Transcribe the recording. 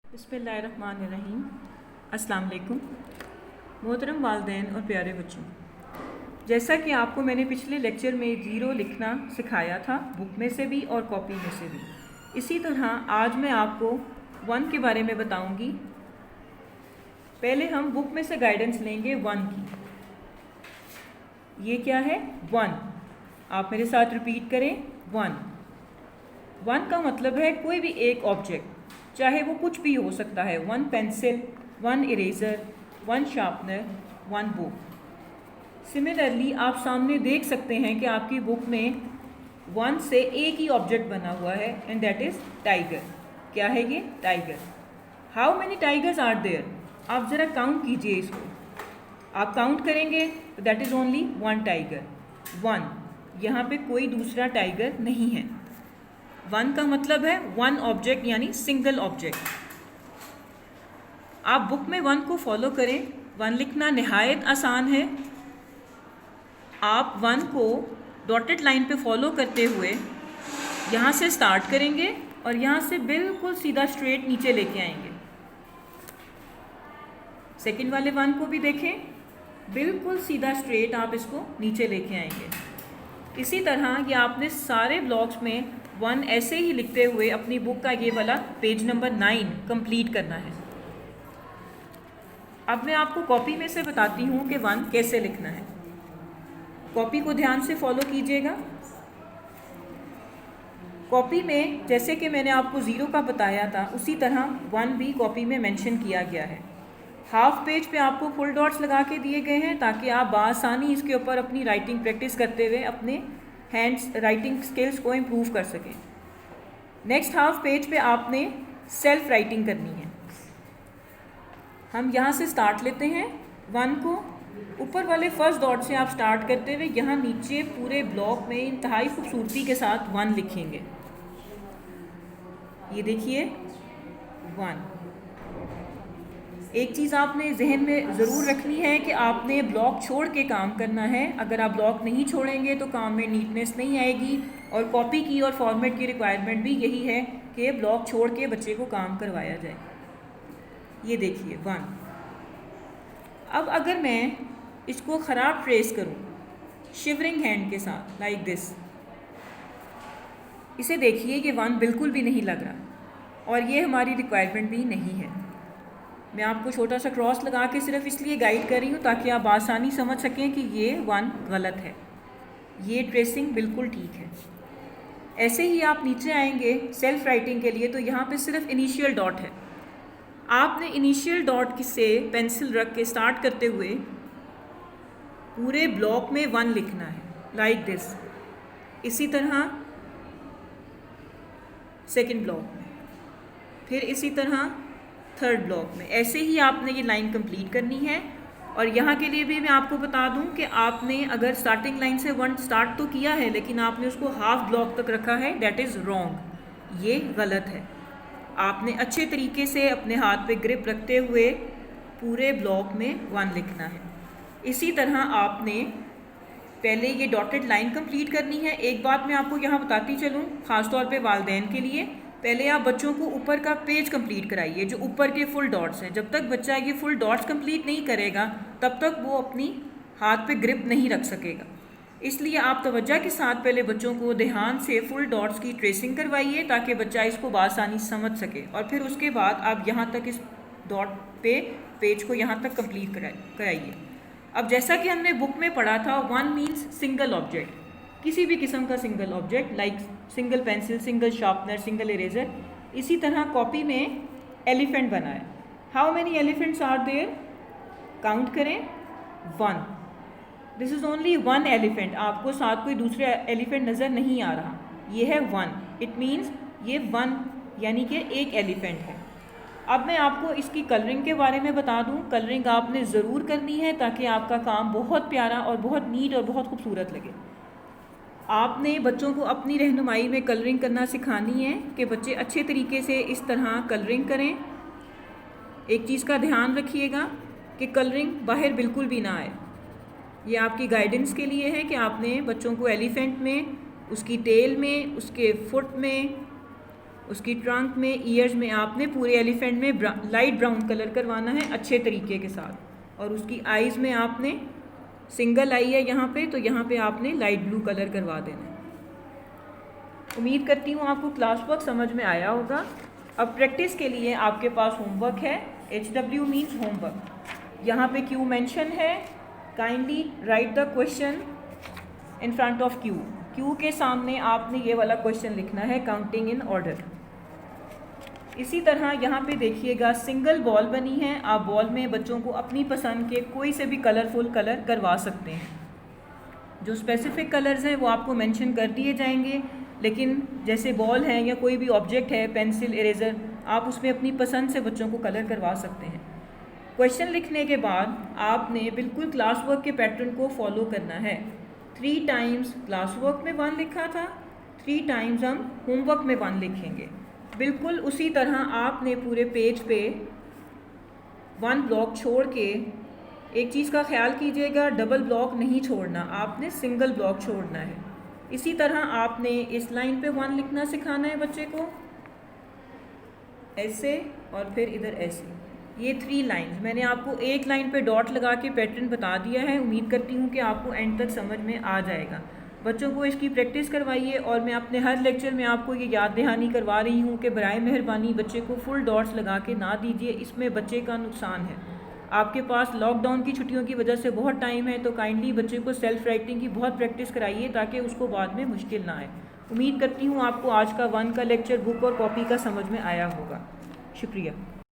बिस्मिल्लाहिर्रहमानिर्रहीम। अस्सलाम वालेकुम मोहतरम वालिदैन और प्यारे बच्चों, जैसा कि आपको मैंने पिछले लेक्चर में ज़ीरो लिखना सिखाया था, बुक में से भी और कॉपी में से भी, इसी तरह आज मैं आपको वन के बारे में बताऊंगी। पहले हम बुक में से गाइडेंस लेंगे वन की। ये क्या है? वन। आप मेरे साथ रिपीट करें, वन। वन का मतलब है कोई भी एक ऑब्जेक्ट, चाहे वो कुछ भी हो सकता है। One pencil, one eraser, one sharpener, one book. Similarly आप सामने देख सकते हैं कि आपकी बुक में वन से एक ही ऑब्जेक्ट बना हुआ है एंड दैट इज़ टाइगर। क्या है ये? Tiger. How many tigers are there? आप ज़रा काउंट कीजिए इसको। आप काउंट करेंगे तो that is only one tiger. One. यहाँ पे कोई दूसरा टाइगर नहीं है। वन का मतलब है वन ऑब्जेक्ट, यानी सिंगल ऑब्जेक्ट। आप बुक में वन को फॉलो करें। वन लिखना नहायत आसान है। आप वन को डॉटेड लाइन पे फॉलो करते हुए यहाँ से स्टार्ट करेंगे और यहाँ से बिल्कुल सीधा स्ट्रेट नीचे लेके आएंगे। सेकंड वाले वन को भी देखें, बिल्कुल सीधा स्ट्रेट आप इसको नीचे लेके आएंगे। इसी तरह ये आपने सारे ब्लॉक्स में वन ऐसे ही लिखते हुए अपनी बुक का ये वाला पेज नंबर 9 कंप्लीट करना है। अब मैं आपको कॉपी में से बताती हूँ कि वन कैसे लिखना है। कॉपी को ध्यान से फॉलो कीजिएगा। कॉपी में जैसे कि मैंने आपको ज़ीरो का बताया था, उसी तरह वन भी कॉपी में मेंशन किया गया है। हाफ पेज पे आपको फुल डॉट्स लगा के दिए गए हैं ताकि आप बआसानी इसके ऊपर अपनी राइटिंग प्रैक्टिस करते हुए अपने हैंड्स राइटिंग स्किल्स को इम्प्रूव कर सकें। नेक्स्ट हाफ पेज पे आपने सेल्फ राइटिंग करनी है। हम यहाँ से स्टार्ट लेते हैं। वन को ऊपर वाले फर्स्ट डॉट से आप स्टार्ट करते हुए यहाँ नीचे पूरे ब्लॉक में इंतहाई खूबसूरती के साथ वन लिखेंगे। ये देखिए, वन। एक चीज़ आपने जहन में ज़रूर रखनी है कि आपने ब्लॉक छोड़ के काम करना है। अगर आप ब्लॉक नहीं छोड़ेंगे तो काम में नीटनेस नहीं आएगी। और कॉपी की और फॉर्मेट की रिक्वायरमेंट भी यही है कि ब्लॉक छोड़ के बच्चे को काम करवाया जाए। ये देखिए, वन। अब अगर मैं इसको ख़राब ट्रेस करूँ शिवरिंग हैंड के साथ, लाइक दिस, इसे देखिए कि वन बिल्कुल भी नहीं लग रहा और ये हमारी रिक्वायरमेंट भी नहीं है। मैं आपको छोटा सा क्रॉस लगा के सिर्फ इसलिए गाइड कर रही हूँ ताकि आप आसानी समझ सकें कि ये वन गलत है, ये ट्रेसिंग बिल्कुल ठीक है। ऐसे ही आप नीचे आएंगे सेल्फ राइटिंग के लिए, तो यहाँ पे सिर्फ इनिशियल डॉट है। आपने इनिशियल डॉट से पेंसिल रख के स्टार्ट करते हुए पूरे ब्लॉक में वन लिखना है, लाइक दिस। इसी तरह सेकेंड ब्लॉक में, फिर इसी तरह थर्ड ब्लॉक में। ऐसे ही आपने ये लाइन कंप्लीट करनी है। और यहाँ के लिए भी मैं आपको बता दूँ कि आपने अगर स्टार्टिंग लाइन से वन स्टार्ट तो किया है लेकिन आपने उसको हाफ ब्लॉक तक रखा है, डैट इज़ रॉन्ग, ये गलत है। आपने अच्छे तरीके से अपने हाथ पे ग्रिप रखते हुए पूरे ब्लॉक में वन लिखना है। इसी तरह आपने पहले ये डॉटेड लाइन कंप्लीट करनी है। एक बात मैं आपको यहाँ बताती चलूँ, ख़ासतौर पे वालिदैन के लिए, पहले आप बच्चों को ऊपर का पेज कंप्लीट कराइए, जो ऊपर के फुल डॉट्स हैं। जब तक बच्चा ये फुल डॉट्स कंप्लीट नहीं करेगा तब तक वो अपनी हाथ पे ग्रिप नहीं रख सकेगा। इसलिए आप तवज्जो के साथ पहले बच्चों को ध्यान से फुल डॉट्स की ट्रेसिंग करवाइए ताकि बच्चा इसको बआसानी समझ सके। और फिर उसके बाद आप यहाँ तक इस डॉट पे पेज को यहाँ तक कंप्लीट कराइए। अब जैसा कि हमने बुक में पढ़ा था, वन मीन्स सिंगल ऑब्जेक्ट, किसी भी किस्म का single object, like single pencil, single sharpener, single eraser. इसी तरह कॉपी में एलिफेंट बना है। How many elephants are there? Count करें, one. This is only one elephant. आपको साथ कोई दूसरे एलिफेंट नज़र नहीं आ रहा, ये है वन। इट मीन्स ये वन यानी कि एक एलिफेंट है। अब मैं आपको इसकी कलरिंग के बारे में बता दूं। कलरिंग आपने ज़रूर करनी है ताकि आपका काम बहुत प्यारा और बहुत नीट और बहुत खूबसूरत लगे। आपने बच्चों को अपनी रहनुमाई में कलरिंग करना सिखानी है कि बच्चे अच्छे तरीके से इस तरह कलरिंग करें। एक चीज़ का ध्यान रखिएगा कि कलरिंग बाहर बिल्कुल भी ना आए। ये आपकी गाइडेंस के लिए है कि आपने बच्चों को एलिफेंट में, उसकी टेल में, उसके फुट में, उसकी ट्रंक में, ईयर्स में आपने पूरे एलिफेंट में लाइट ब्राउन कलर करवाना है अच्छे तरीके के साथ। और उसकी आइज़ में आपने, सिंगल आई है यहाँ पे, तो यहाँ पे आपने लाइट ब्लू कलर करवा देना है। उम्मीद करती हूँ आपको क्लास वर्क समझ में आया होगा। अब प्रैक्टिस के लिए आपके पास होमवर्क है। HW means homework. यहाँ पे Q मेंशन है। Kindly right the question in front of Q। Q के सामने आपने ये वाला क्वेश्चन लिखना है, काउंटिंग इन ऑर्डर। इसी तरह यहाँ पे देखिएगा सिंगल बॉल बनी है। आप बॉल में बच्चों को अपनी पसंद के कोई से भी कलरफुल कलर करवा सकते हैं। जो स्पेसिफिक कलर्स हैं वो आपको मेंशन कर दिए जाएंगे, लेकिन जैसे बॉल है या कोई भी ऑब्जेक्ट है, पेंसिल, इरेज़र, आप उसमें अपनी पसंद से बच्चों को कलर करवा सकते हैं। क्वेश्चन लिखने के बाद आपने बिल्कुल क्लास वर्क के पैटर्न को फॉलो करना है। 3 टाइम्स क्लास वर्क में 1 लिखा था, 3 टाइम्स हम होमवर्क में 1 लिखेंगे। बिल्कुल उसी तरह आपने पूरे पेज पे 1 ब्लॉक छोड़ के, एक चीज़ का ख्याल कीजिएगा, डबल ब्लॉक नहीं छोड़ना, आपने सिंगल ब्लॉक छोड़ना है। इसी तरह आपने इस लाइन पे 1 लिखना सिखाना है बच्चे को, ऐसे, और फिर इधर ऐसे। ये 3 लाइन्स मैंने आपको एक लाइन पे डॉट लगा के पैटर्न बता दिया है। उम्मीद करती हूँ कि आपको एंड तक समझ में आ जाएगा। बच्चों को इसकी प्रैक्टिस करवाइए, और मैं अपने हर लेक्चर में आपको ये याद दहानी करवा रही हूँ कि बराए मेहरबानी बच्चे को फुल डॉट्स लगा के ना दीजिए, इसमें बच्चे का नुकसान है। आपके पास लॉकडाउन की छुट्टियों की वजह से बहुत टाइम है, तो काइंडली बच्चे को सेल्फ राइटिंग की बहुत प्रैक्टिस कराइए ताकि उसको बाद में मुश्किल ना आए। उम्मीद करती हूँ आपको आज का 1 का लेक्चर बुक और कॉपी का समझ में आया होगा। शुक्रिया।